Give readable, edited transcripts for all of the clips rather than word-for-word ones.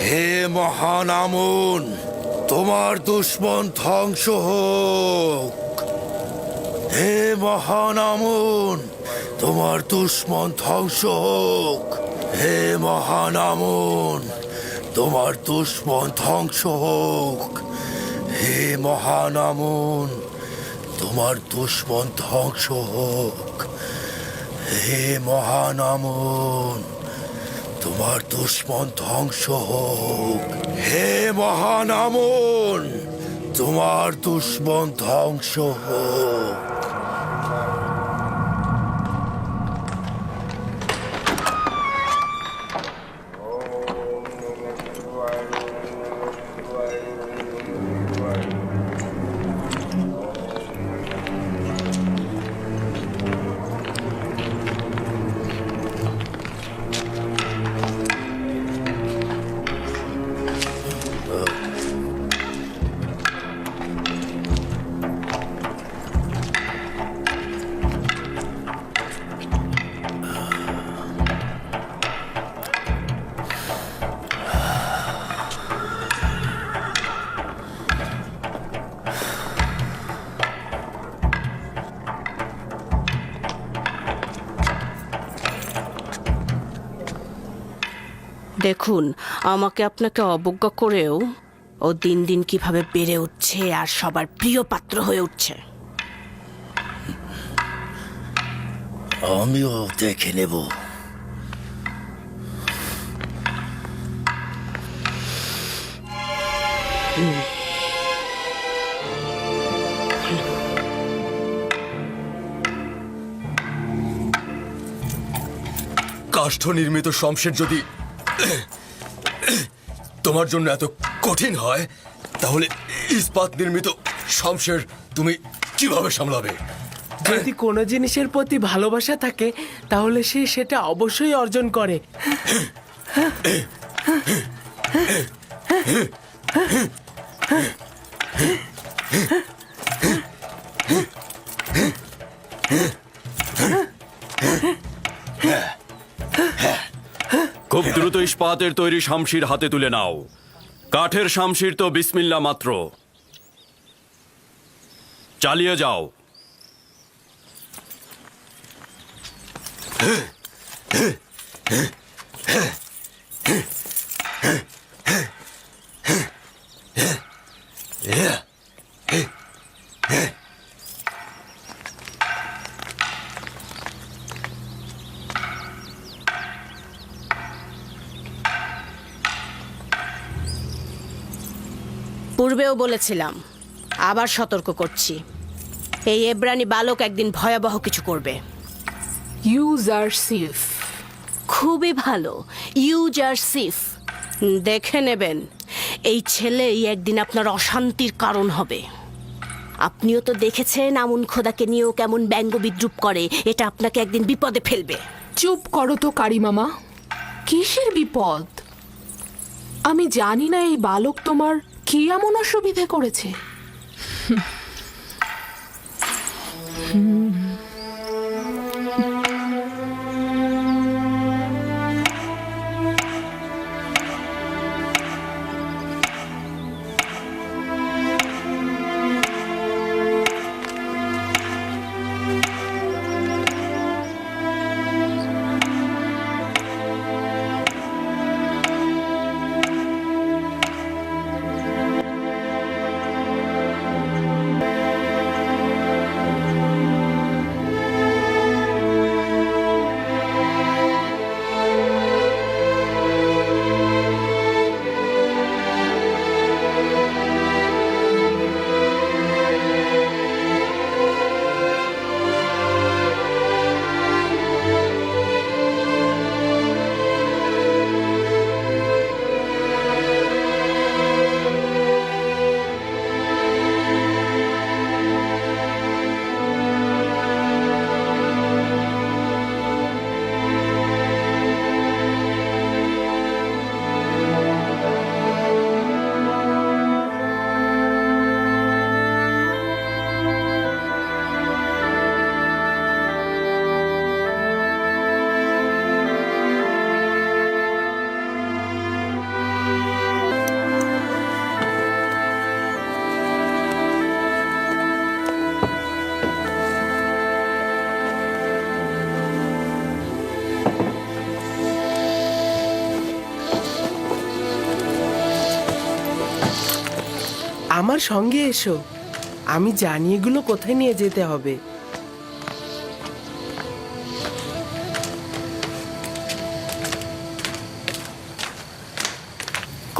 হে মহান আমুন, তোমার দুশ্মন ধ্বংস হোক। হে মহান আমুন, তোমার দুশ্মন ধ্বংস হোক। হে মহান আমুন, তোমার দুশ্মন ধ্বংস হোক। হে মহান আমুন, তোমার দুশ্মন ধ্বংস হোক। হে মহান আমুন, তোমার দুশ্মন ধ্বংস হোক। হে মহান আমুন, তোমার দুশ্মন ধ্বংস হোক। দেখুন, আমাকে আপনাকে অবজ্ঞা করেও ও দিন দিন কিভাবে বেড়ে উঠছে আর সবার প্রিয় পাত্র হয়ে উঠছে। আমিও দেখে নেব। কাষ্ঠ নির্মিত শমশের যদি তোমার জন্য এত কঠিন হয়, তাহলে ইস্পাত নির্মিত শমশের তুমি কিভাবে সামলাবে? যদি কোনো জিনিসের প্রতি ভালোবাসা থাকে তাহলে সে সেটা অবশ্যই অর্জন করে। খুব দ্রুত ইস্পাতের তৈরি শামশির হাতে তুলে নাও। কাঠের শামশির তো বিসমিল্লা মাত্র। চালিয়ে যাও। পূর্বেও বলেছিলাম, আবার সতর্ক করছি, এই এব্রানি বালক একদিন ভয়াবহ কিছু করবে। ইউজারসিফ। খুবই ভালো, ইউজারসিফ। দেখে নেবেন, এই ছেলেই একদিন আপনার অশান্তির কারণ হবে। আপনিও তো দেখেছেন আমুন খোদাকে নিয়েও কেমন ব্যঙ্গ বিদ্রুপ করে। এটা আপনাকে একদিন বিপদে ফেলবে। চুপ করো তো কারি মামা, কিসের বিপদ? আমি জানি না এই বালক তোমার কি এমন অসুবিধে করেছে। আমার সঙ্গে এসো, আমি জানি এগুলো কোথায় নিয়ে যেতে হবে।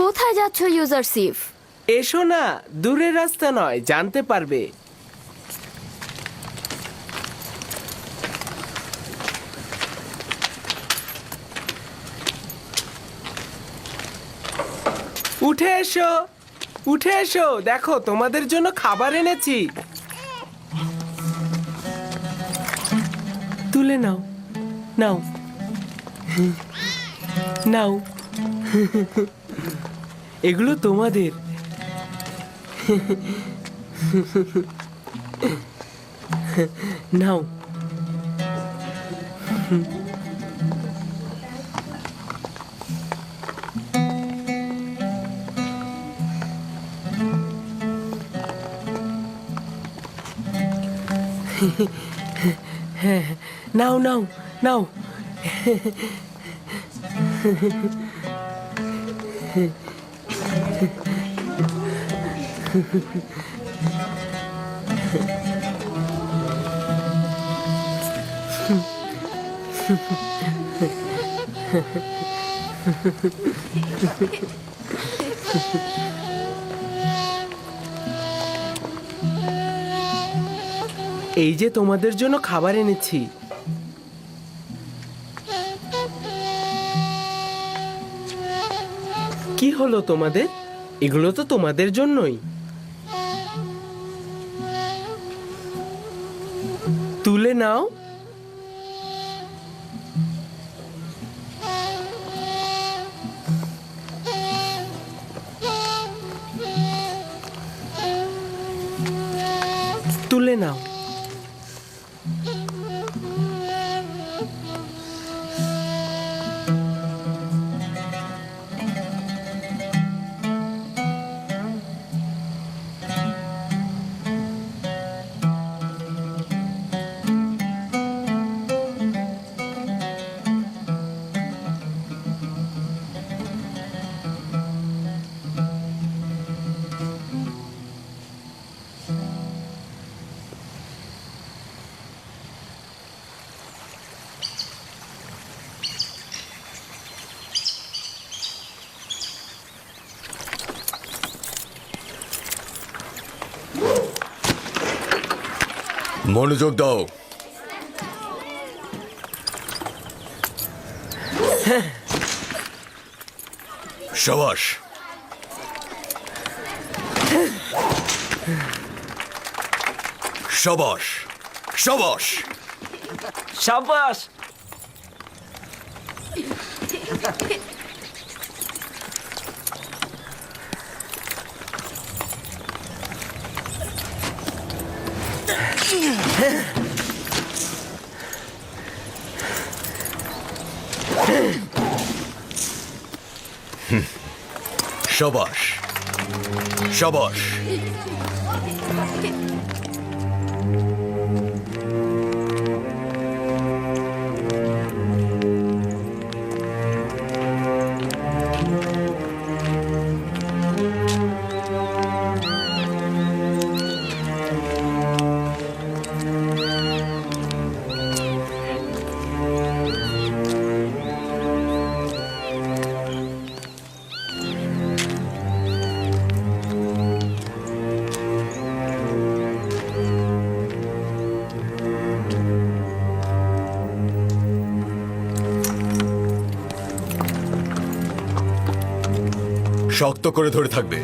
কোথায় যাচ্ছ ইউজারসিফ? এসো না, দূরের রাস্তা নয়, জানতে পারবে। উঠে এসো, উঠে এসো, দেখো তোমাদের জন্য খাবার এনেছি। তুলে নাও, নাও, নাও। এগুলো তোমাদের। নাও। নাও, নাও, নাও। এই যে তোমাদের জন্য খাবার এনেছি। কি হলো তোমাদের? এগুলো তো তোমাদের জন্যই। তুলে নাও। তুলে নাও। মনোযোগ দাও। শাবাশ। শাবাশ, শাবাশ। সাবাস। শাবাশ, শাবাশ। শক্ত করে ধরে থাকবে।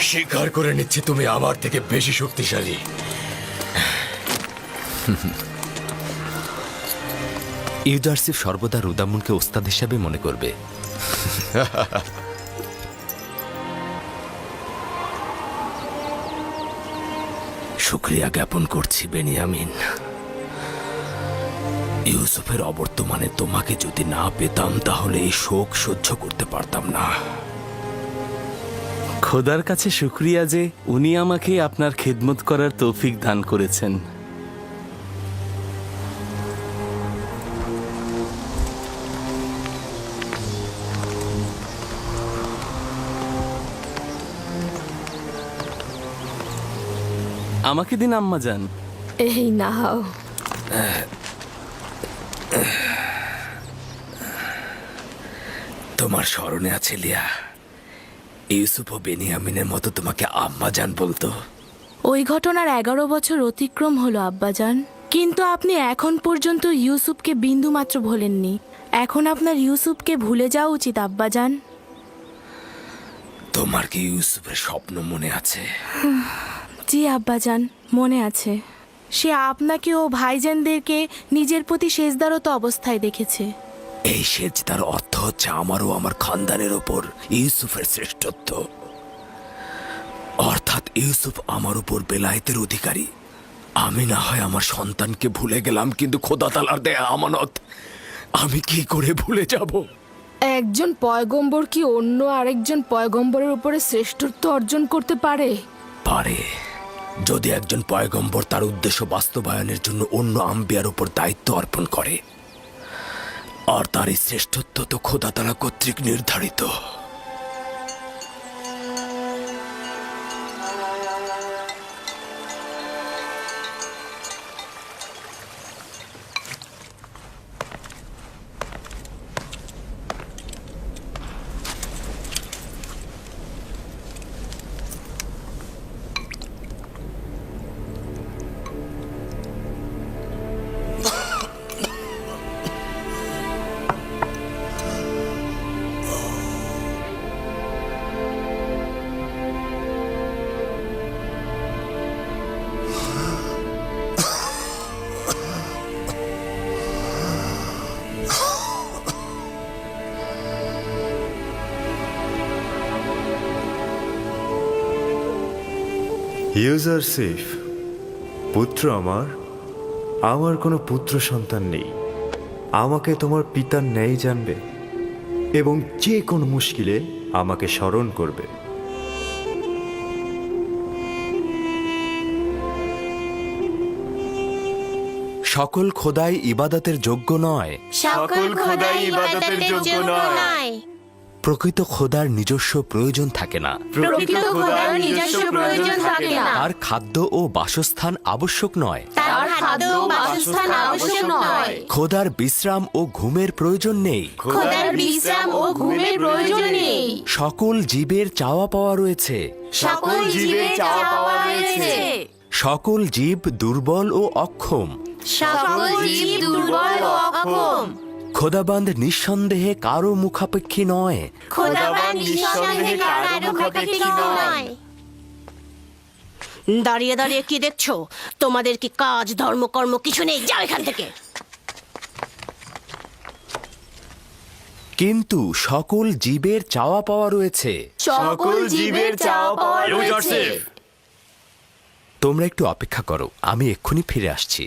স্বীকার করে নিচ্ছি তুমি আমার থেকে বেশি শক্তিশালী। ইউজারসিফ সর্বদা রুদামুনকে ওস্তাদ হিসাবে মনে করবে। শুক্রিয়া জ্ঞাপন করছি বেনিয়ামিন। ইউসুফের অবর্তমানে তোমাকে যদি না পেতাম তাহলে এই শোক সহ্য করতে পারতাম না। খোদার কাছে শুক্রিয়া যে উনি আমাকে আপনার খেদমত করার তৌফিক দান করেছেন। আমাকে দিন আম্মা যান। এই নাও। তোমার স্মরণে আছে লিয়া, ইউসুফ ও বেনিয়ামিনের মতো তোমাকে আম্মা জান বলতো। ওই ঘটনার 11 বছর অতিক্রম হলো আব্বাজান, কিন্তু আপনি এখন পর্যন্ত ইউসুফকে বিন্দু মাত্র ভোলেননি। এখন আপনার ইউসুফকে ভুলে যাওয়া উচিত আব্বাজান। তোমার কি ইউসুফের স্বপ্ন মনে আছে? জি আব্বাজান, মনে আছে। সে আপনাকে ও ভাইজানদেরকে নিজের প্রতি সেজদারত অবস্থায় দেখেছে। এই সেজদার অর্থ হচ্ছে আমার ও আমার খানদানের ওপর ইউসুফের শ্রেষ্ঠত্ব। অর্থাৎ ইউসুফ আমার উপর বেলায়েতের অধিকারী। আমি না হয় আমার সন্তানকে ভুলে গেলাম, কিন্তু খোদা তাআলার দেয়া আমানত আমি কি করে ভুলে যাব? একজন পয়গম্বর কি অন্য আরেকজন পয়গম্বরের উপরে শ্রেষ্ঠত্ব অর্জন করতে পারে? পারে, যদি একজন পয়গম্বর তার উদ্দেশ্য বাস্তবায়নের জন্য অন্য আম্বিয়ার উপর দায়িত্ব অর্পণ করে। আর তার এই শ্রেষ্ঠত্ব তো খোদা তাআলা কর্তৃক নির্ধারিত। ইউজারসিফ, পুত্র আমার কোনো পুত্র সন্তান নেই। আমাকে তোমার পিতার ন্যায় জানবে এবং যে কোনো মুশকিলে আমাকে স্মরণ করবে। সকল খোদাই ইবাদতের যোগ্য নয়। সকল খোদাই ইবাদতের যোগ্য নয়। প্রকৃত খোদার নিজস্ব প্রয়োজন থাকে না। প্রকৃত খোদার নিজস্ব প্রয়োজন থাকে না। তার খাদ্য ও বাসস্থান আবশ্যক নয়। তার খাদ্য ও বাসস্থান আবশ্যক নয়। খোদার বিশ্রাম ও ঘুমের প্রয়োজন নেই। খোদার বিশ্রাম ও ঘুমের প্রয়োজন নেই। সকল জীবের চাওয়া পাওয়া রয়েছে। সকল জীবের চাওয়া পাওয়া রয়েছে। সকল জীব দুর্বল ও অক্ষম। সকল জীব দুর্বল ও অক্ষম। খোদাবান্ধ নিঃসন্দেহে কারো মুখাপেক্ষী নয়। খোদাবান নিঃসন্দেহে কারো মুখাপেক্ষী নয়। দাঁড়িয়ে দাঁড়িয়ে কি দেখছো? তোমাদের কি কাজ ধর্মকর্ম কিছু নেই? যাও এখান থেকে। কিন্তু সকল জীবের চাওয়া পাওয়া রয়েছে। সকল জীবের চাওয়া পাওয়া রয়েছে। তোমরা একটু অপেক্ষা করো, আমি এক্ষুনি ফিরে আসছি।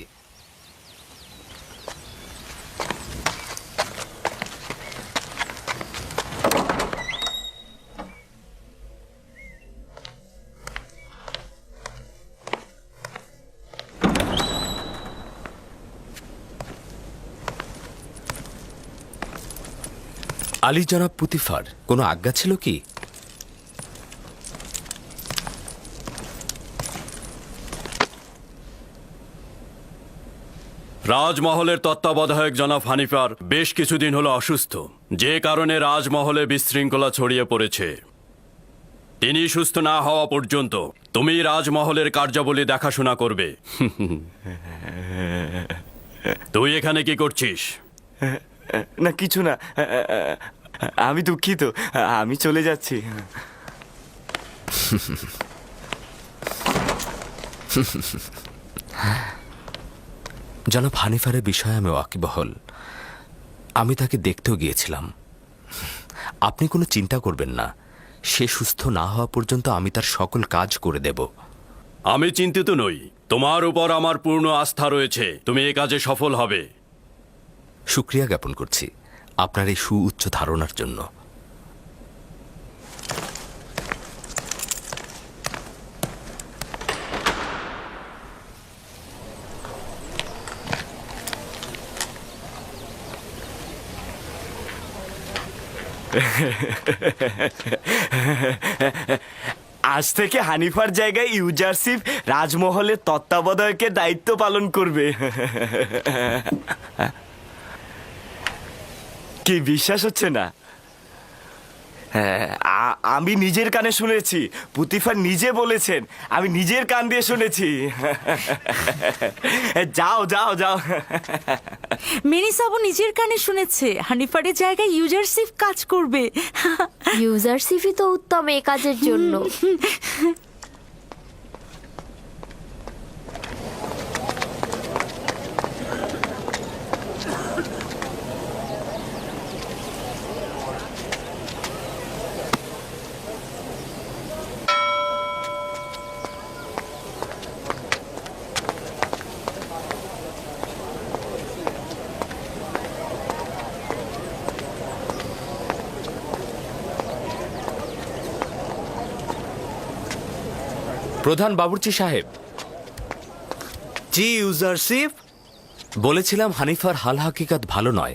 আলী জনাব পুতিফার, কোনো আজ্ঞা ছিল কি? রাজমহলের তত্ত্বাবধায়ক জনাব হানিফার বেশ কিছুদিন হলো অসুস্থ, যে কারণে রাজমহলে বিশৃঙ্খলা ছড়িয়ে পড়েছে। তিনি সুস্থ না হওয়া পর্যন্ত তুমি রাজমহলের কার্যাবলী দেখাশোনা করবে। তুই এখানে কি করছিস? না কিছু না, আমি দুঃখিত, আমি চলে যাচ্ছি। জনাব হানিফারের বিষয়ে আমি ওয়াকিবহল। আমি তাকে দেখতেও গিয়েছিলাম। আপনি কোনো চিন্তা করবেন না, সে সুস্থ না হওয়া পর্যন্ত আমি তার সকল কাজ করে দেব। আমি চিন্তিত নই, তোমার উপর আমার পূর্ণ আস্থা রয়েছে, তুমি এ কাজে সফল হবে। শুক্রিয়া জ্ঞাপন করছি আপনার এই সুউচ্চ ধারণার জন্য। আজ থেকে হানিফার জায়গায় ইউজারশিপ রাজমহলের তত্ত্বাবধায়কের দায়িত্ব পালন করবে। কি বিশ্বাস হচ্ছে না? আমি নিজের কানে শুনেছি, পুতিফার নিজে বলেছেন, আমি নিজের কান দিয়ে শুনেছি। যাও যাও যাও। মেরিসাবও নিজের কানে শুনেছে হানিফারের জায়গায় ইউজারশিপ কাজ করবে। ইউজারশিপই তো উত্তম এই কাজের জন্য। প্রধান বাবুর্চি সাহেব। জি ইউজারশিপ। বলেছিলাম হানিফার হাল হাকিকাত ভালো নয়,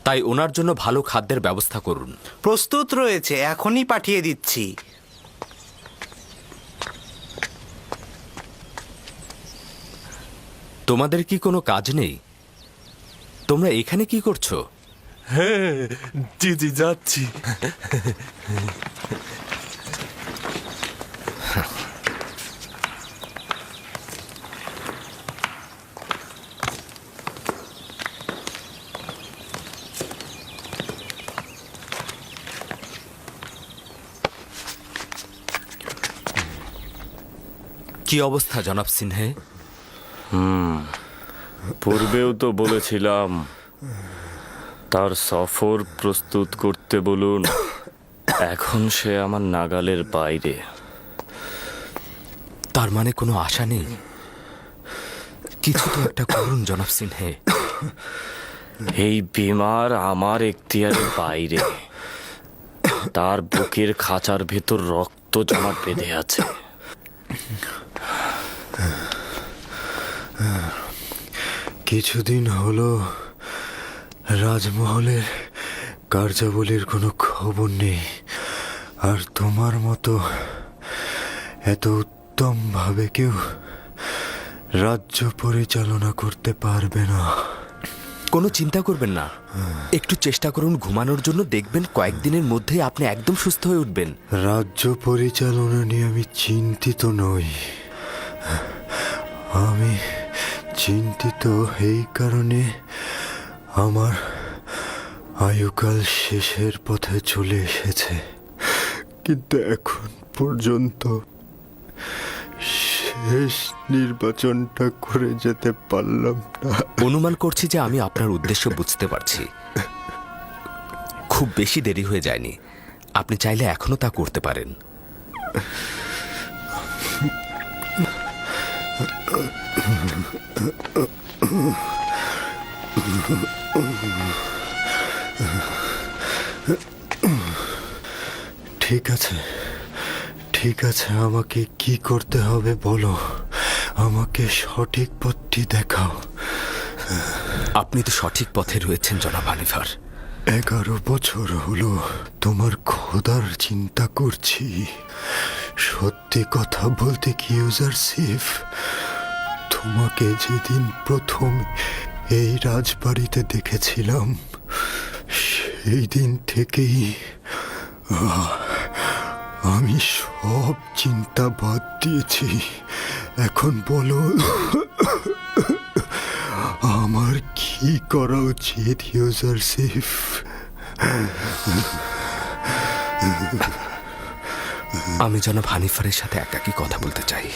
তাই ওনার জন্য ভালো খাদ্যের ব্যবস্থা করুন। প্রস্তুত রয়েছে, এখনই পাঠিয়ে দিচ্ছি। তোমাদের কি কোনো কাজ নেই? তোমরা এখানে কি করছো? হ্যাঁ জি জি যাচ্ছি। কি অবস্থা জনাব সিনহে? পূর্বেও তো বলেছিলাম তার সফর প্রস্তুত করতে বলুন, এখন সে আমার নাগালের বাইরে। তার মানে কোনো আশা নেই? কিছু তো একটা করুন জনাব সিনহে। এই বিমার আমার এখতিয়ারের বাইরে, তার বুকের খাঁচার ভেতর রক্ত জমা বেঁধে আছে। কিছুদিন হলো রাজমহলের কার্যাবলীর কোনো খবর নেই, আর তোমার মতো এত উত্তমভাবে কেউ রাজ্য পরিচালনা করতে পারবে না। কোনো চিন্তা করবেন না, একটু চেষ্টা করুন ঘুমানোর জন্য, দেখবেন কয়েকদিনের মধ্যেই আপনি একদম সুস্থ হয়ে উঠবেন। রাজ্য পরিচালনা নিয়ে আমি চিন্তিত নই। আমি চিন্তিত এই কারণে আমার আয়ুকাল শেষের পথে চলে এসেছে, কিন্তু এখন পর্যন্ত শেষ নির্বাচনটা করে যেতে পারলাম না। অনুমান করছি যে আমি আপনার উদ্দেশ্য বুঝতে পারছি। খুব বেশি দেরি হয়ে যায়নি, আপনি চাইলে এখনো তা করতে পারেন। ঠিক আছে, ঠিক আছে, আমাকে কি করতে হবে বলো, আমাকে সঠিক পথটি দেখাও। আপনি তো সঠিক পথে রয়েছেন জনাব হানিফার। 11 বছর হলো তোমার খোদার চিন্তা করছি। সত্যি কথা বলতে কি ইউজারশিপ, তোমাকে যেদিন প্রথম এই রাজবাড়িতে দেখেছিলাম সেই দিন থেকেই আমি সব চিন্তা বাদ দিয়েছি। এখন বলো আমার কি করা উচিত ইউজারশিপ? আমি জনাব হানিফারের সাথে একাকী কথা বলতে চাই।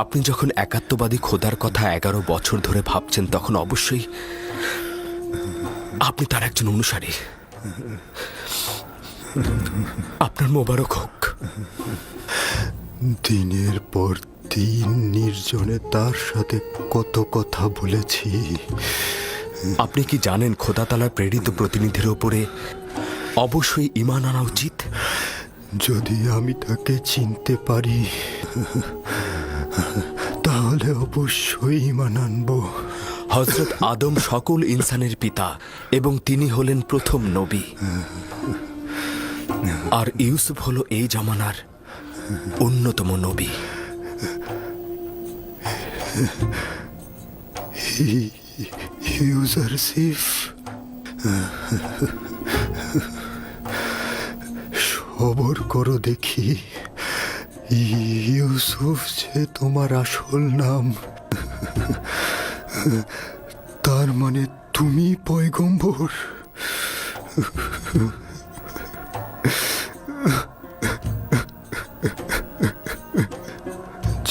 আপনি যখন একাত্মবাদী খোদার কথা 11 বছর ধরে ভাবছেন, তখন অবশ্যই আপনি তার একজন অনুসারী। আপনার মোবারক হোক। দিনের পর দিন নির্জনে তার সাথে কত কথা বলেছি। আপনি কি জানেন খোদা তাআলার প্রেরিত প্রতিনিধির উপরে অবশ্যই ঈমান আনা উচিত? যদি আমি তাকে চিনতে পারি তাহলে অবশ্যই ঈমান আনবো। হযরত আদম সকল ইনসানের পিতা এবং তিনি হলেন প্রথম নবী। আর ইউসুফ হলো এই জামানার অন্যতম নবী। ইউজারশিপ, সবর করো দেখি। ইউসুফ যে তোমার আসল নাম, তার মানে তুমি পয়গম্বর।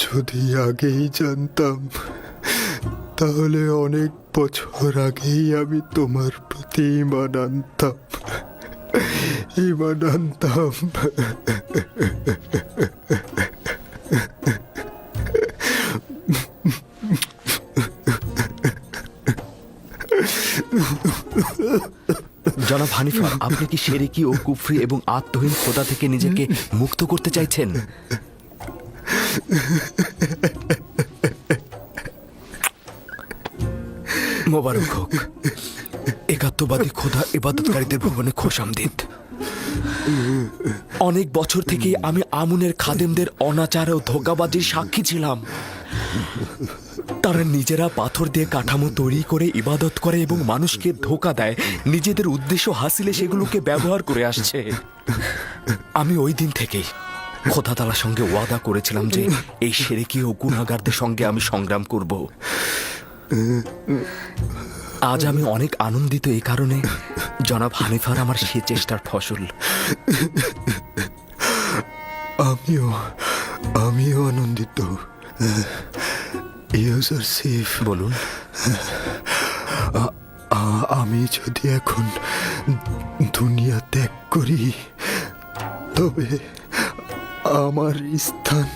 যদি আগেই জানতাম তাহলে অনেক বছর আগেই আমি তোমার প্রতি ঈমান আনতাম। ঈমান আনতাম। জনাব হানিফা, আপনি কি শিরকি ও কুফরি এবং আত্মহীন খোদা থেকে নিজেকে মুক্ত করতে চাইছেন? মোবারক হোক। একাত্মবাদী খোদা ইবাদতকারীদের ভুবনে খোশামদিদ। অনেক বছর থেকে আমি আমুনের খাদেমদের অনাচার ও ধোঁকাবাজির সাক্ষী ছিলাম। তারা নিজেরা পাথর দিয়ে কাঠামো তৈরি করে ইবাদত করে এবং মানুষকে ধোঁকা দেয়, নিজেদের উদ্দেশ্য হাসিলে সেগুলোকে ব্যবহার করে আসছে। আমি ওই দিন থেকেই খোদা তাআলার সঙ্গে ওয়াদা করেছিলাম যে এই শিরকি ও গুনাহগারদের সঙ্গে আমি সংগ্রাম করব। আজ আমি অনেক আনন্দিত এই কারণে জনাব হানিফার আমার সে চেষ্টার ফসল। আমিও আনন্দিত। ইউজারশিপ, বলুন। আমি যদি এখন দুনিয়া ত্যাগ করি তবে আমার স্থান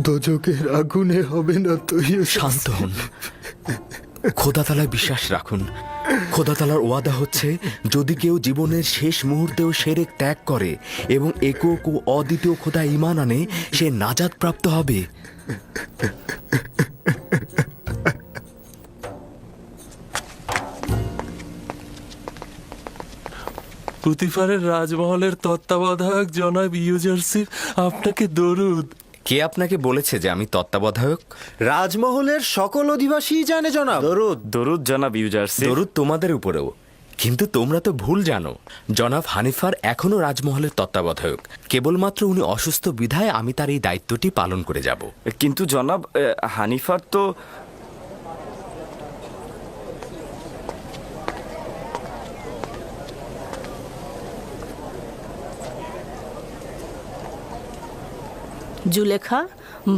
দোজখের আগুনে হবে না তো? শান্ত হন, খোদা তাআলায় বিশ্বাস রাখুন। খোদা তাআলার ওয়াদা হচ্ছে, যদি কেউ জীবনের শেষ মুহূর্তেও শিরক ত্যাগ করে এবং একক ও অদ্বিতীয় খোদা ঈমান আনে, সে নাজাত প্রাপ্ত হবে। পুতিফারের রাজমহলের তত্ত্বাবধায়ক জনাব ইউজারশিপ, আপনাকে দরুদ। কে আপনাকে বলেছে যে আমি তত্ত্বাবধায়ক? রাজমহলের সকল অধিবাসী জানে জনাব। দরুদ জনাব ইউজারশিপ। দরুদ তোমাদের উপরেও। কিন্তু তোমরা তো ভুল জানো, জনাব হানিফার এখনো রাজমহলের তত্ত্বাবধায়ক। কেবলমাত্র উনি অসুস্থ বিধায় আমি তার এই দায়িত্বটি পালন করে যাব। কিন্তু জনাব, হানিফার তো জুলেখা,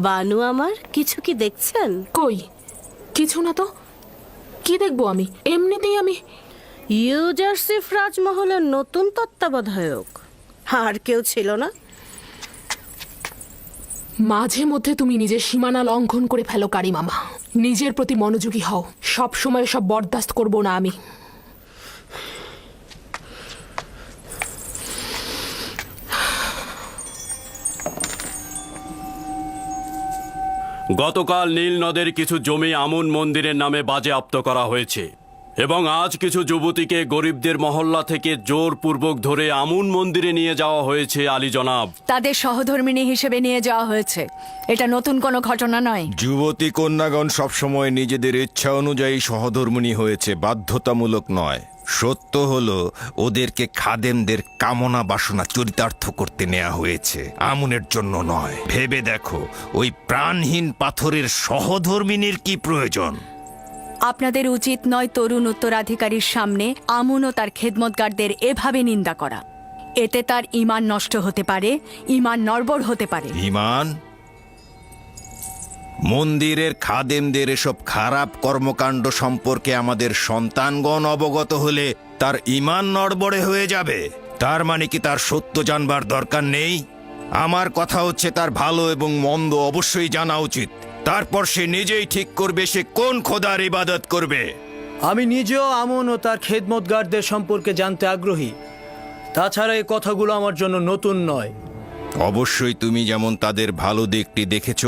বানু আমার, কিছু কি দেখছেন? কই কিছু না তো। কি দেখবো আমি? এমনিতেই আমি ইউজারসিফ রাজমহলের নতুন তত্ত্বাবধায়ক। আর কেউ ছিল না? মাঝে মধ্যে তুমি নিজের সীমানা লঙ্ঘন করে ফেলো কারি মামা। নিজের প্রতি মনোযোগী হও। সব সময় সব বরদাস্ত করব না আমি। গতকাল নীল নদের কিছু জমি আমুন মন্দিরের নামে বাজেয়াপ্ত করা হয়েছে এবং আজ কিছু যুবতীকে গরিবদের মহল্লা থেকে জোরপূর্বক ধরে আমুন মন্দিরে নিয়ে যাওয়া হয়েছে আলী জনাব। তাদের সহধর্মিণী হিসেবে নিয়ে যাওয়া হয়েছে। এটা নতুন কোনো ঘটনা নয়। যুবতী কন্যাগণ সবসময় নিজেদের ইচ্ছা অনুযায়ী সহধর্মিণী হয়েছে, বাধ্যতামূলক নয়। সত্য হলো ওদেরকে খাদেমদের কামনা বাসনা চরিতার্থ করতে নেওয়া হয়েছে, আমুনের জন্য নয়। ভেবে দেখো, ওই প্রাণহীন পাথরের সহধর্মিণীর কি প্রয়োজন? আপনাদের উচিত নয় তরুণ উত্তরাধিকারীর সামনে আমুন ও তার খেদমতগারদের এভাবে নিন্দা করা। এতে তার ঈমান নষ্ট হতে পারে, ঈমান নড়বড় হতে পারে। ঈমান? মন্দিরের খাদেমদের এসব খারাপ কর্মকাণ্ড সম্পর্কে আমাদের সন্তানগণ অবগত হলে তার ঈমান নড়বড়ে হয়ে যাবে? তার মানে কি তার সত্য জানবার দরকার নেই? আমার কথা হচ্ছে, তার ভালো এবং মন্দ অবশ্যই জানা উচিত। তারপর সে নিজেই ঠিক করবে সে কোন খোদার ইবাদত করবে। আমি নিজেও আমন ও তার খেদমতগারদের সম্পর্কে জানতে আগ্রহী। তাছাড়া এই কথাগুলো আমার জন্য নতুন নয়। অবশ্যই তুমি যেমন তাদের ভালো দিকটি দেখেছ,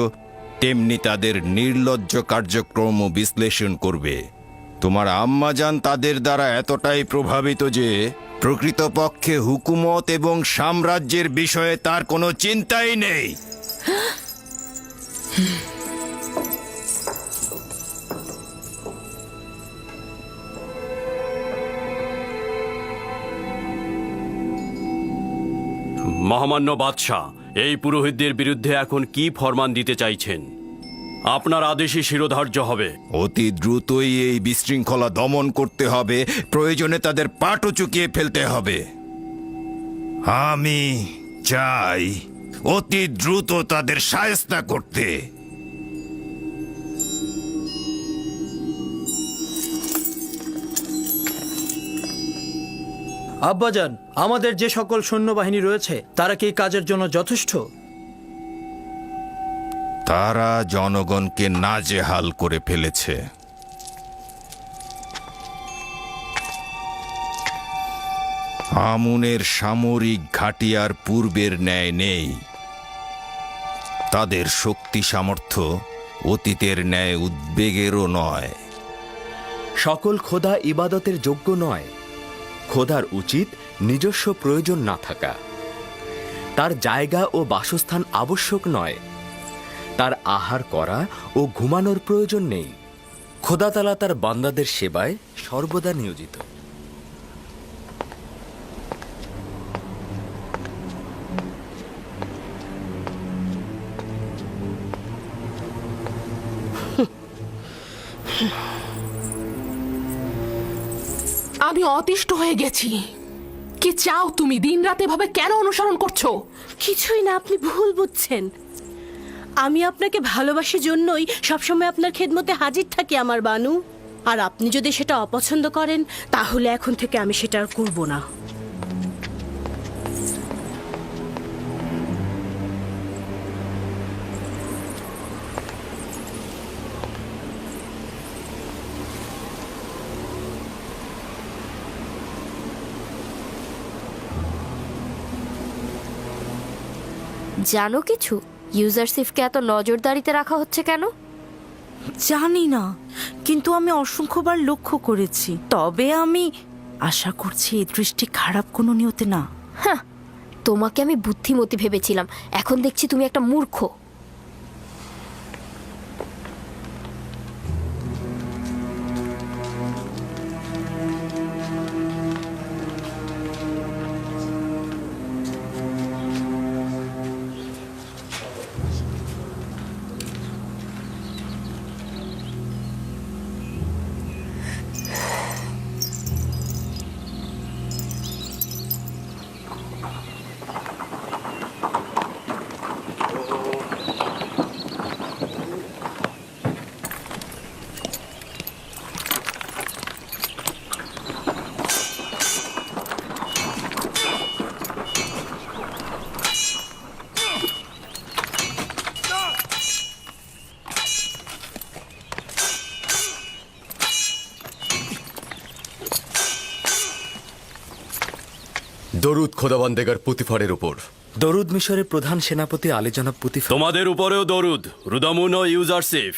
তেমনি তাদের নির্লজ্জ কার্যক্রম বিশ্লেষণ করবে। তোমার আম্মাজান তাদের দ্বারা এতটাই প্রভাবিত যে প্রকৃতপক্ষে হুকুমত এবং সাম্রাজ্যের বিষয়ে তার কোনো চিন্তাই নেই। মহামান্য বাদশাহ, এই পুরোহিতদের বিরুদ্ধে এখন কি ফরমান দিতে চাইছেন? আপনার আদেশই শিরোধার্য হবে। অতি দ্রুতই এই বিশৃঙ্খলা দমন করতে হবে, প্রয়োজনে তাদের পাটও চুকিয়ে ফেলতে হবে। আমি চাই অতি দ্রুত তাদের শায়েস্তা করতে। আব্বাজান, আমাদের যে সকল সৈন্যবাহিনী রয়েছে তারা কি এই কাজের জন্য যথেষ্ট? তারা জনগণকে নাজেহাল করে ফেলেছে। আমুনের সামরিক ঘাঁটি আর পূর্বের ন্যায় নেই। তাদের শক্তি সামর্থ্য অতীতের ন্যায় উদ্বেগেরও নয়। সকল খোদা ইবাদতের যোগ্য নয়। খোদার উচিত নিজস্ব প্রয়োজন না থাকা। তার জায়গা ও বাসস্থান আবশ্যক নয়। তার আহার করা ও ঘুমানোর প্রয়োজন নেই। খোদা তাআলা তার বান্দাদের সেবায় সর্বদা নিয়োজিত। আমি অতিষ্ঠ হয়ে গেছি। কি চাও তুমি? দিনরাত এভাবে কেন অনুসরণ করছো? কিছুই না, আপনি ভুল বুঝছেন। আমি আপনাকে ভালোবাসি জন্যই সবসময় আপনার খেদমতে হাজির থাকি আমার বানু। আর আপনি যদি সেটা অপছন্দ করেন তাহলে এখন থেকে আমি সেটা আর করব না। জানো কিছু? ইউজারসিফকে এত নজরদারিতে রাখা হচ্ছে কেন? জানি না, কিন্তু আমি অসংখ্যবার লক্ষ্য করেছি। তবে আমি আশা করছি এই দৃষ্টি খারাপ কোনো নিয়তে না। হ্যাঁ, তোমাকে আমি বুদ্ধিমতী ভেবেছিলাম, এখন দেখছি তুমি একটা মূর্খ। দরুদ খোদাবান্দেগার পুতিফারের উপর। দরুদ মিশরের প্রধান সেনাপতি আলী জনাব পুতিফার। তোমাদের উপরেও দরুদ, রুদামুন ও ইউজারসিফ।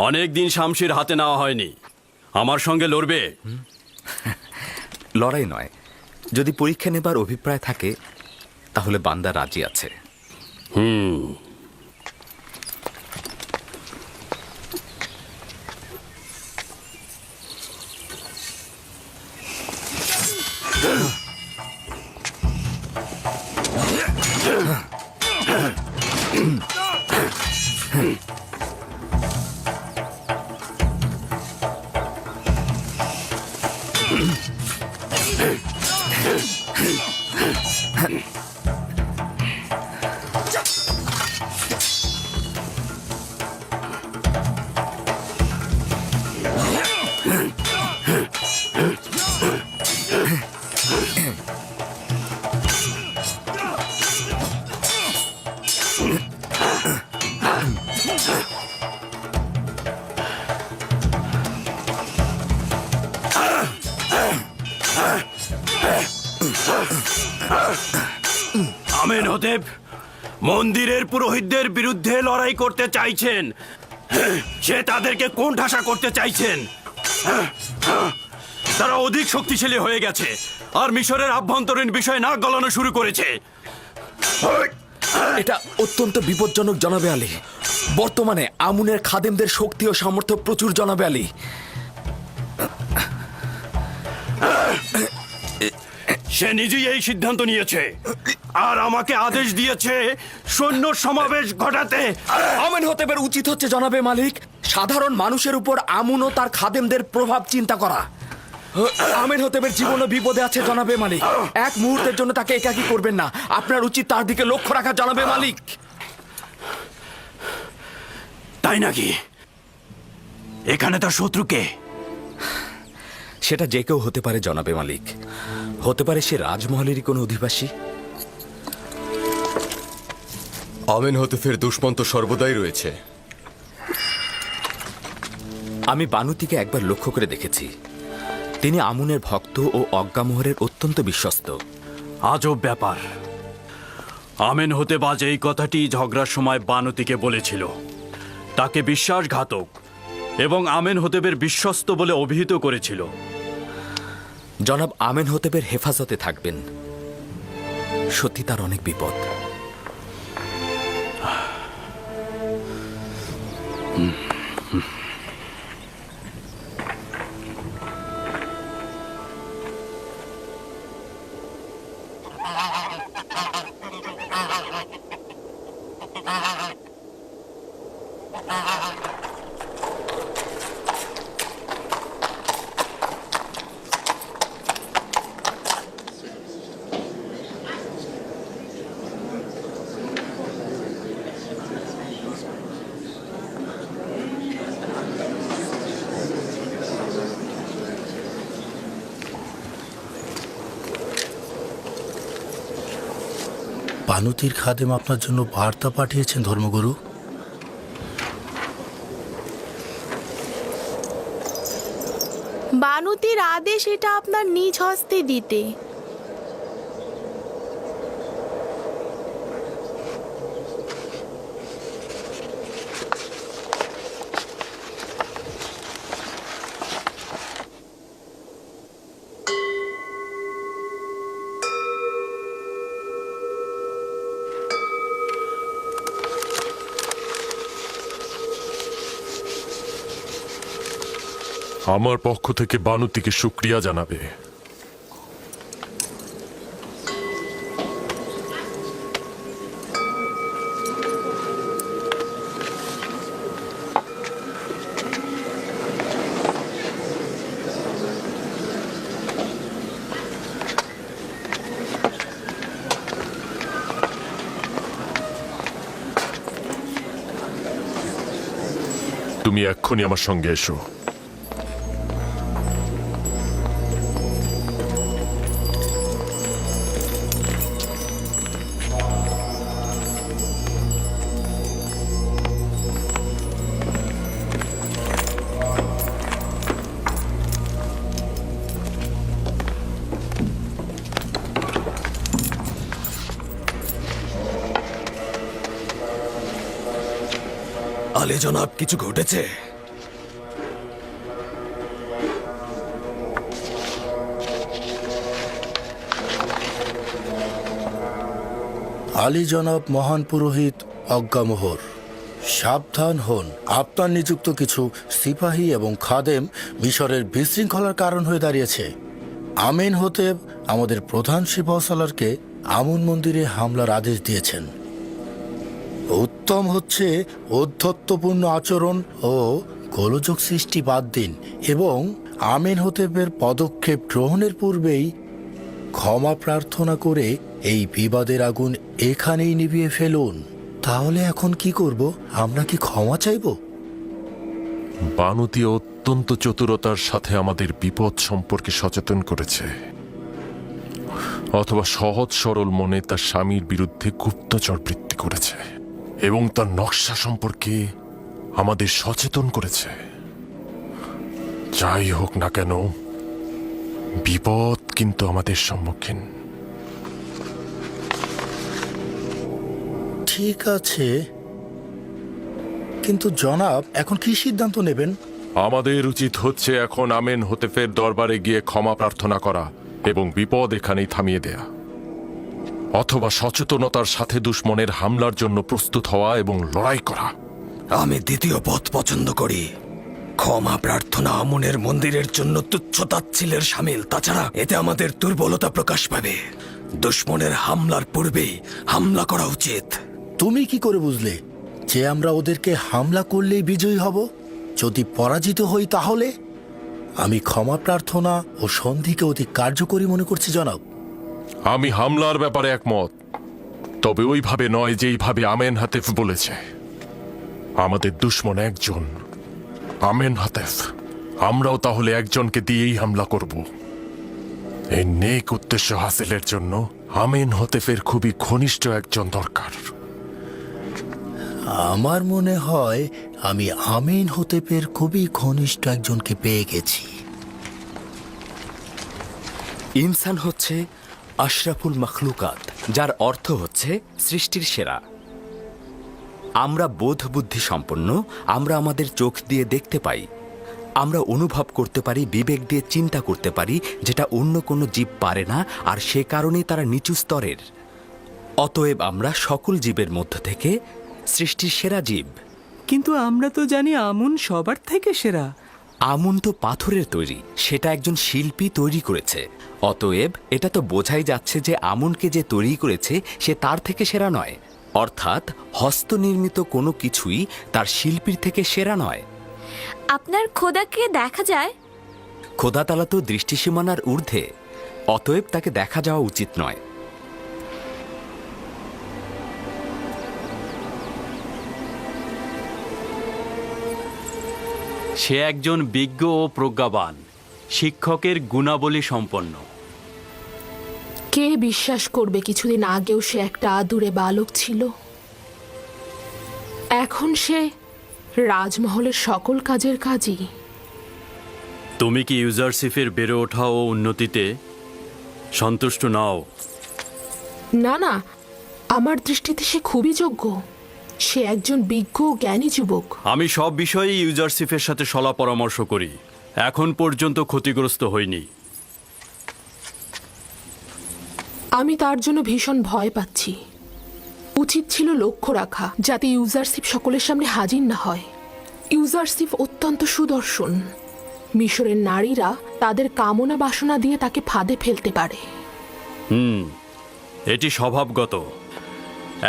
অনেক দিন শামশির হাতে নেওয়া হয়নি, আমার সঙ্গে লড়বে? লড়াই নয়, যদি পরীক্ষা নেবার অভিপ্রায় থাকে তাহলে বান্দা রাজি আছে। আমেনহোতেপ মন্দিরের পুরোহিতদের বিরুদ্ধে লড়াই করতে চাইছেন। সে তাদেরকে কোণঠাসা করতে চাইছেন। তারা অধিক শক্তিশালী হয়ে গেছে আর মিশরের আভ্যন্তরীণ বিষয় নাক গলানো শুরু করেছে। এটা অত্যন্ত বিপজ্জনক জনাবে আলী। বর্তমানে আমুনের খাদেমদের শক্তি ও সামর্থ্য প্রচুর জনাবে আলী। সে নিজেই এই সিদ্ধান্ত নিয়েছে আর আমাকে আদেশ দিয়েছে সৈন্য সমাবেশ ঘটাতে। আমেনহোতেপের উচিত হচ্ছে জনাবে মালিক সাধারণ মানুষের উপর আমুন ও তার খাদেমদের প্রভাব চিন্তা করা। আমেনহোতেপের জীবনও বিপদে আছে জনাবে মালিক। এক মুহূর্তের জন্য তাকে একাকী করবেন না। আপনার উচিত তার দিকে লক্ষ্য রাখা জনাবে মালিক। তাই নাকি? এখানে তার শত্রুকে? সেটা যে কেউ হতে পারে জনাবে মালিক। হতে পারে সে রাজমহলেরই কোনো অধিবাসী। আমেনহোতেপের দুশ্মন তো সর্বদাই রয়েছে। আমি বানুতিকে একবার লক্ষ্য করে দেখেছি। তিনি আমুনের ভক্ত ও অজ্ঞামোহরের অত্যন্ত বিশ্বস্ত। আজব ব্যাপার। আমেনহোতেপ আজ এই কথাটি ঝগড়ার সময় বানুতিকে বলেছিল। তাকে বিশ্বাসঘাতক এবং আমেনহোতেপের বিশ্বস্ত বলে অভিহিত করেছিল। জনাব আমেনহোতেপের হেফাজতে থাকবেন। সত্যি তার অনেক বিপদ। বানুতির খাদেম আপনার জন্য বার্তা পাঠিয়েছেন ধর্মগুরু। বানুতির আদেশ এটা আপনার নিজ হস্তে দিতে। আমার পক্ষ থেকে বানুতিকে শুকরিয়া জানাবে। তুমি এক্ষুনি আমার সঙ্গে এসো। আলী জনাব, কিছু ঘটেছে? আলী জনাব মহান পুরোহিত অজ্ঞামোহর, সাবধান হন। আপনার নিযুক্ত কিছু সিপাহী এবং খাদেম মিশরের বিশৃঙ্খলার কারণ হয়ে দাঁড়িয়েছে। আমিন হতেব আমাদের প্রধান সিপাহসালারকে আমুন মন্দিরে হামলার আদেশ দিয়েছেন। উত্তম হচ্ছে ঔদ্ধত্যপূর্ণ আচরণ ও গোলযোগ সৃষ্টি বাদ দিন এবং আমিন হতেবের পদক্ষেপ গ্রহণের পূর্বেই ক্ষমা প্রার্থনা করে এই বিবাদের আগুন এখানেই নিভিয়ে ফেলুন। তাহলে এখন কি করব? আমরা কি ক্ষমা চাইব? বানুতি অত্যন্ত চতুরতার সাথে আমাদের বিপদ সম্পর্কে সচেতন করেছে, অথবা সহজ সরল মনে তার স্বামীর বিরুদ্ধে গুপ্তচর বৃত্তি করেছে এবং তার নকশা সম্পর্কে আমাদের সচেতন করেছে। যাই হোক না কেন, বিপদ কিন্তু আমাদের সম্মুখীন। ঠিক আছে, কিন্তু জনাব এখন কি সিদ্ধান্ত নেবেন? আমাদের উচিত হচ্ছে এখন আমেন হোতেফের দরবারে গিয়ে ক্ষমা প্রার্থনা করা এবং বিপদ এখানেই থামিয়ে দেয়া, অথবা সচেতনতার সাথে দুশ্মনের হামলার জন্য প্রস্তুত হওয়া এবং লড়াই করা। আমি দ্বিতীয় পথ পছন্দ করি। ক্ষমা প্রার্থনা আমুনের মন্দিরের জন্য তুচ্ছ তাচ্ছিলের সামিল। তাছাড়া এতে আমাদের দুর্বলতা প্রকাশ পাবে। দুশ্মনের হামলার পূর্বেই হামলা করা উচিত। তুমি কি করে বুঝলে যে আমরা ওদেরকে হামলা করলেই বিজয়ী হব? যদি পরাজিত হই তাহলে? আমি ক্ষমা প্রার্থনা ও সন্ধিকে অতি কার্যকরী মনে করছি জনাব। আমি হামলার ব্যাপারে একমত, তবে ওইভাবে নয় যেইভাবে আমেন হাতেফ বলেছে। আমাদের দুশ্মন একজন, আমেন হাতেফ। আমরাও তাহলে একজনকে দিয়েই হামলা করব। এই নেক উদ্দেশ্য হাসিলের জন্য আমেন হতেফের খুবই ঘনিষ্ঠ একজন দরকার। আমার মনে হয় আমি আমিন হতেপের খুবই ঘনিষ্ঠ একজনকে পেয়ে গেছি। ইনসান হচ্ছে আশরাফুল মখলুকাত, যার অর্থ হচ্ছে সৃষ্টির সেরা। আমরা বোধ বুদ্ধি সম্পন্ন, আমরা আমাদের চোখ দিয়ে দেখতে পাই, আমরা অনুভব করতে পারি, বিবেক দিয়ে চিন্তা করতে পারি, যেটা অন্য কোনো জীব পারে না, আর সে কারণেই তারা নিচু স্তরের। অতএব আমরা সকল জীবের মধ্য থেকে সৃষ্টির সেরা জীব। কিন্তু আমরা তো জানি আমুন সবার থেকে সেরা। আমুন তো পাথরের তৈরি, সেটা একজন শিল্পী তৈরি করেছে। অতএব এটা তো বোঝাই যাচ্ছে যে আমুনকে যে তৈরি করেছে সে তার থেকে সেরা নয়। অর্থাৎ হস্তনির্মিত কোনো কিছুই তার শিল্পীর থেকে সেরা নয়। আপনার খোদাকে দেখা যায়? খোদা তাআলা তো দৃষ্টিসীমানার ঊর্ধ্বে, অতএব তাকে দেখা যাওয়া উচিত নয়। সে একজন বিজ্ঞ ও প্রজ্ঞাবান, শিক্ষকের গুণাবলী সম্পন্ন। কে বিশ্বাস করবে কিছুদিন আগেও সে একটা আদুরে বালক ছিল? এখন সে রাজমহলের সকল কাজের কাজই। তুমি কি ইউজারশিপের বেড়ে ওঠা ও উন্নতিতে সন্তুষ্ট নাও? না না, আমার দৃষ্টিতে সে খুবই যোগ্য। সে একজন বিজ্ঞ ও জ্ঞানী যুবক। আমি সব বিষয়ে ইউজারশিপের সাথে সলা পরামর্শ করি, এখন পর্যন্ত ক্ষতিগ্রস্ত হইনি। আমি তার জন্য ভীষণ ভয় পাচ্ছি। উচিত ছিল লক্ষ্য রাখা যাতে ইউজারশিপ সকলের সামনে হাজির না হয়। ইউজারশিপ অত্যন্ত সুদর্শন। মিশরের নারীরা তাদের কামনা বাসনা দিয়ে তাকে ফাঁদে ফেলতে পারে। এটি স্বভাবগত।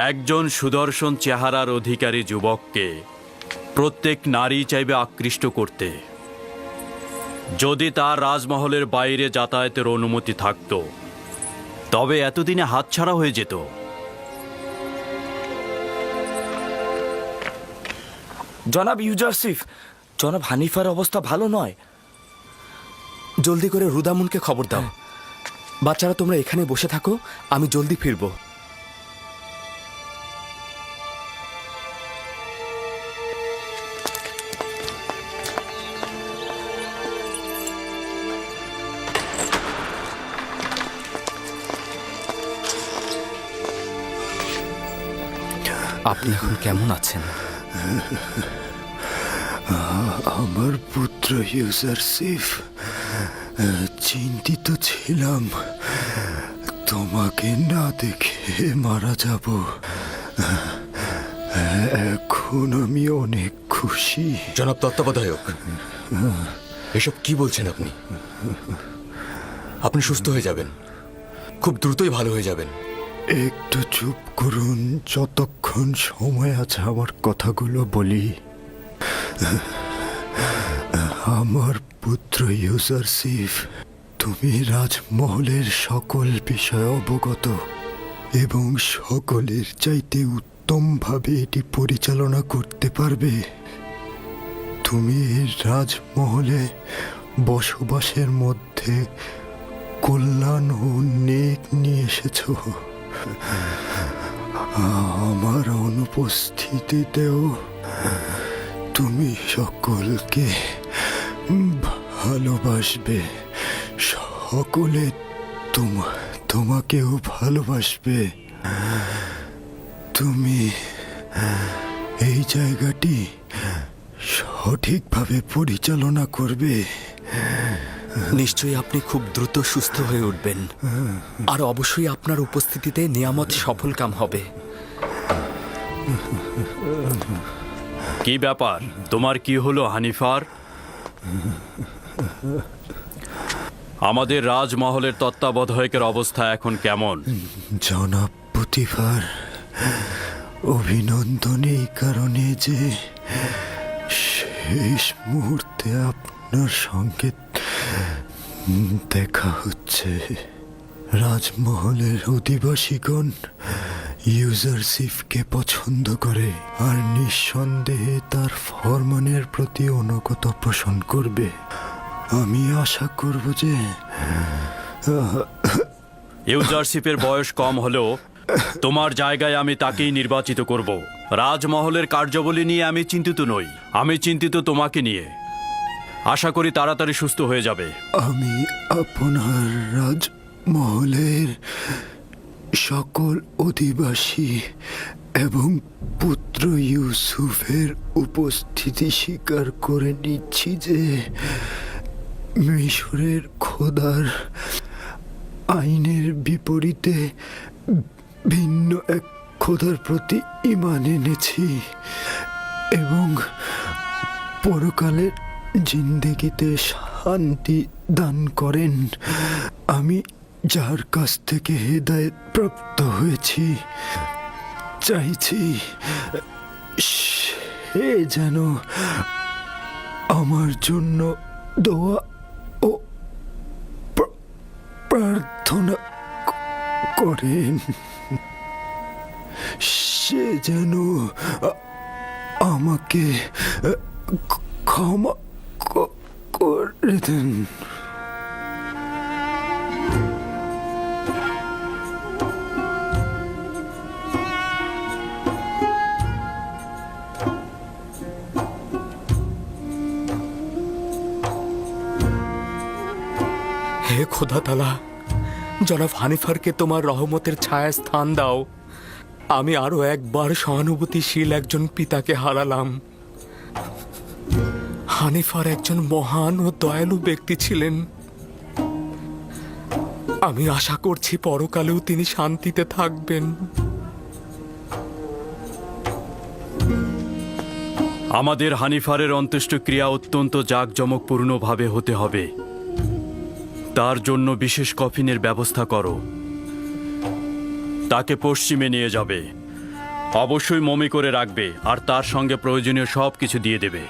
একজন সুদর্শন চেহারার অধিকারী যুবককে প্রত্যেক নারী চাইবে আকৃষ্ট করতে। যদি তার রাজমহলের বাইরে যাতায়াতের অনুমতি থাকত, তবে এতদিনে হাতছাড়া হয়ে যেত। জনাব ইউজারশিপ, জনাব হানিফার অবস্থা ভালো নয়। জলদি করে রুদামুনকে খবর দাও। বাচ্চারা তোমরা এখানে বসে থাকো, আমি জলদি ফিরব। আপনি এখন কেমন আছেন? আমার পুত্র ইউজারসিফ, চিন্তিত ছিলাম তোমাকে না দেখে মারা যাব। এখন আমি অনেক খুশি। জনাব তত্ত্বাবধায়ক, এসব কি বলছেন আপনি? আপনি সুস্থ হয়ে যাবেন, খুব দ্রুতই ভালো হয়ে যাবেন। একটু চুপ করুন, যতক্ষণ সময় আছে আমার কথাগুলো বলি। আমার পুত্র ইউজারসিফ, তুমি রাজমহলের সকল বিষয় অবগত এবং সকলের চাইতে উত্তমভাবে এটি পরিচালনা করতে পারবে। তুমি এই রাজমহলে বসবাসের মধ্যে কল্যাণ ও নেক নিয়ে এসেছ। আমার অনুপস্থিতিতেও তুমি সকলকে ভালোবাসবে, সকলে তোমাকেও ভালোবাসবে। তুমি এই জায়গাটি সঠিকভাবে পরিচালনা করবে। নিশ্চয়ই আপনি খুব দ্রুত সুস্থ হয়ে উঠবেন, আর অবশ্যই আপনার উপস্থিতিতে নিয়ামত সফল কাম হবে। কি ব্যাপার, তোমার কি হলো হানিফার? আমাদের রাজমহলের তত্ত্বাবধায়কের অবস্থা এখন কেমন? জনাব পুতিফার, অভিনন্দন এই কারণে যে শেষ মুহূর্তে আপনার সঙ্গে দেখা হচ্ছে। রাজমহলের অধিবাসীগণ ইউজারসিফকে পছন্দ করে আর নিঃসন্দেহে তার ফরমানের প্রতি অনুগত পোষণ করবে। আমি আশা করব যে ইউজারশিপের বয়স কম হলেও তোমার জায়গায় আমি তাকেই নির্বাচিত করব। রাজমহলের কার্যাবলী নিয়ে আমি চিন্তিত নই, আমি চিন্তিত তোমাকে নিয়ে। আশা করি তাড়াতাড়ি সুস্থ হয়ে যাবে। আমি আপনার রাজমহলের সকল অধিবাসী এবং পুত্র ইউসুফের উপস্থিতি স্বীকার করে নিচ্ছি যে মিশরের খোদার আইনের বিপরীতে ভিন্ন এক খোদার প্রতি ঈমান এনেছি এবং পরকালের জিন্দেগিতে শান্তি দান করেন। আমি যার কাছ থেকে হেদায়েত প্রাপ্ত হয়েছি, চাইছি সে যেন আমার জন্য দোয়া ও প্রার্থনা করেন। সে যেন আমাকে ক্ষমা করে দেন। হে খোদা তাআলা, জনাব হানিফারকে তোমার রহমতের ছায়া স্থান দাও। আমি আরো একবার সহানুভূতিশীল একজন পিতাকে হারালাম। হানিফার একজন মহান ও দয়ালু ব্যক্তি ছিলেন। আমি আশা করছি পরকালেও তিনি শান্তিতে থাকবেন। আমাদের হানিফারের অন্ত্যেষ্টিক্রিয়া অত্যন্ত জাঁকজমকপূর্ণভাবে হতে হবে। তার জন্য বিশেষ কফিনের ব্যবস্থা করো। তাকে পশ্চিমে নিয়ে যাবে, অবশ্যই মমি করে রাখবে আর তার সঙ্গে প্রয়োজনীয় সব কিছু দিয়ে দেবে।